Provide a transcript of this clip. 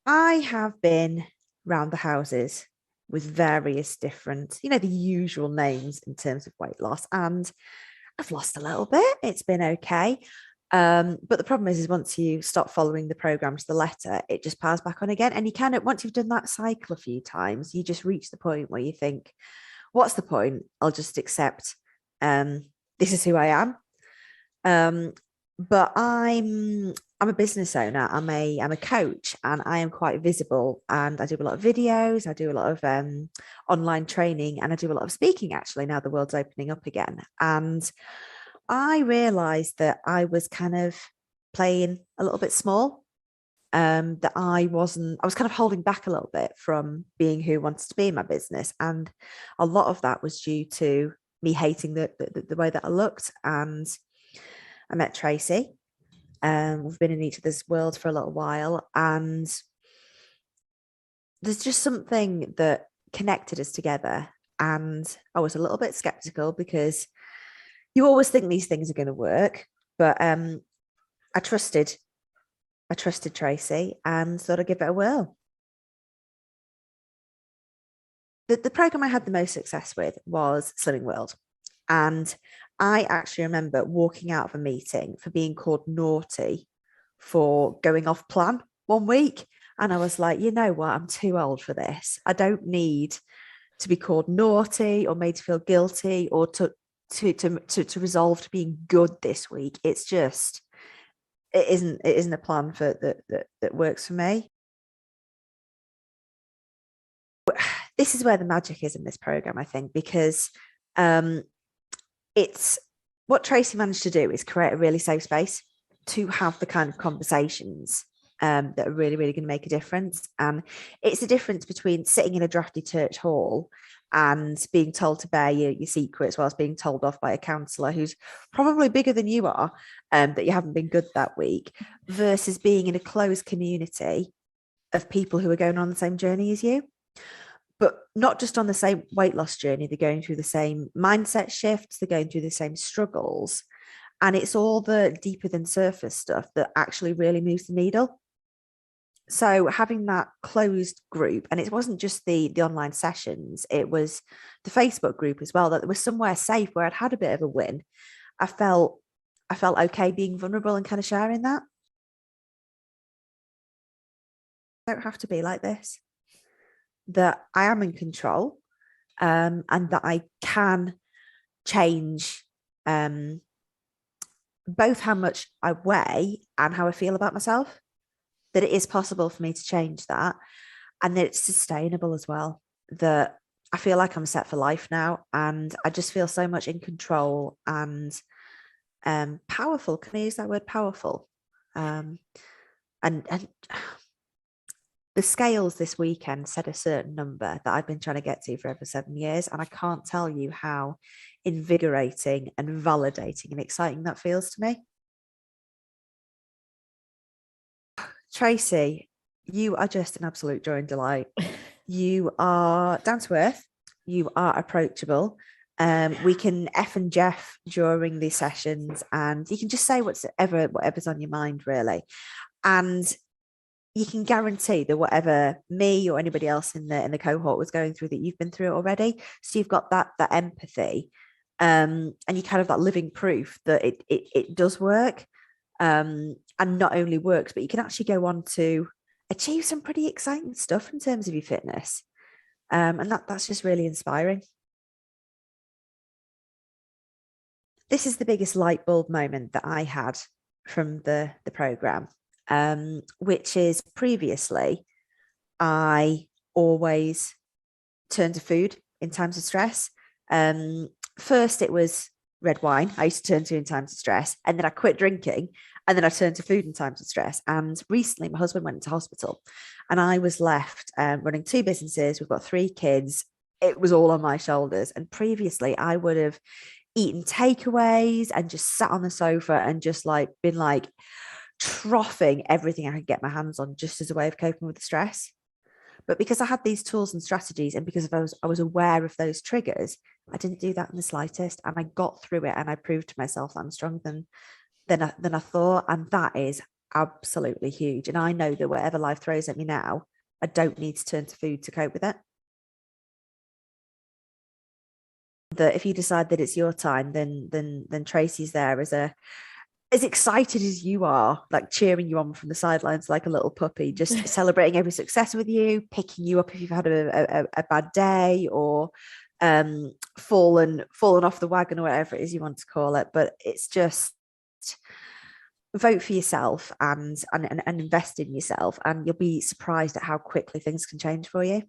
I have been round the houses with various different, the usual names in terms of weight loss, and I've lost a little bit. It's been okay. But the problem is once you stop following the program to the letter, it just piles back on again. And you kind of, once you've done that cycle a few times, you just reach the point where you think, what's the point? I'll just accept this is who I am. Um, but I'm a business owner. I'm a coach, and I am quite visible. And I do a lot of videos. I do a lot of online training, and I do a lot of speaking. Actually, now the world's opening up again, and I realised that I was kind of playing a little bit small. That I wasn't. I was kind of holding back a little bit from being who wanted to be in my business, and a lot of that was due to me hating the way that I looked. And I met Tracy. We've been in each other's world for a little while, and there's just something that connected us together. And I was a little bit skeptical because you always think these things are going to work, but I trusted, I trusted Tracy and thought I'd give it a whirl. The program I had the most success with was Slimming World, and I actually remember walking out of a meeting for being called naughty for going off plan one week. And I was like, you know what? I'm too old for this. I don't need to be called naughty or made to feel guilty or to resolve to being good this week. It's just it isn't a plan for that works for me. This is where the magic is in this program, I think, because um, it's what Tracy managed to do is create a really safe space to have the kind of conversations that are really, really going to make a difference. And it's a difference between sitting in a drafty church hall and being told to bear your secrets whilst being told off by a counsellor who's probably bigger than you are, that you haven't been good that week, versus being in a closed community of people who are going on the same journey as you, but not just on the same weight loss journey. They're going through the same mindset shifts, they're going through the same struggles. And it's all the deeper than surface stuff that actually really moves the needle. So having that closed group, and it wasn't just the online sessions, it was the Facebook group as well, that there was somewhere safe where I'd had a bit of a win. I felt I felt okay being vulnerable and kind of sharing that. I don't have to be like this, that I am in control, and that I can change both how much I weigh and how I feel about myself, that it is possible for me to change that, and that it's sustainable as well. That I feel like I'm set for life now, and I just feel so much in control and powerful. Can I use that word, powerful? Um, and the scales this weekend said a certain number that I've been trying to get to for over 7 years. And I can't tell you how invigorating and validating and exciting that feels to me. Tracy, you are just an absolute joy and delight. You are down to earth. You are approachable. We can F and Jeff during these sessions, and you can just say whatever's on your mind, really. And you can guarantee that whatever me or anybody else in the cohort was going through, that you've been through it already. So you've got that empathy, and you kind of that living proof that it does work, and not only works, but you can actually go on to achieve some pretty exciting stuff in terms of your fitness, and that's just really inspiring. This is the biggest light bulb moment that I had from the program, which is previously I always turn to food in times of stress. First, it was red wine I used to turn to in times of stress, and then I quit drinking, and then I turned to food in times of stress. And recently, my husband went into hospital, and I was left running two businesses. We've got three kids. It was all on my shoulders. And previously, I would have eaten takeaways and just sat on the sofa and just like been like troughing everything I could get my hands on, just as a way of coping with the stress. But because I had these tools and strategies, and because I was aware of those triggers, I didn't do that in the slightest, and I got through it, and I proved to myself that I'm stronger than I thought, and that is absolutely huge. And I know that whatever life throws at me now, I don't need to turn to food to cope with it. That if you decide that it's your time, then Tracy's there as excited as you are, like cheering you on from the sidelines like a little puppy, just celebrating every success with you, picking you up if you've had a bad day, or fallen off the wagon, or whatever it is you want to call it. But it's just, vote for yourself and invest in yourself, and you'll be surprised at how quickly things can change for you.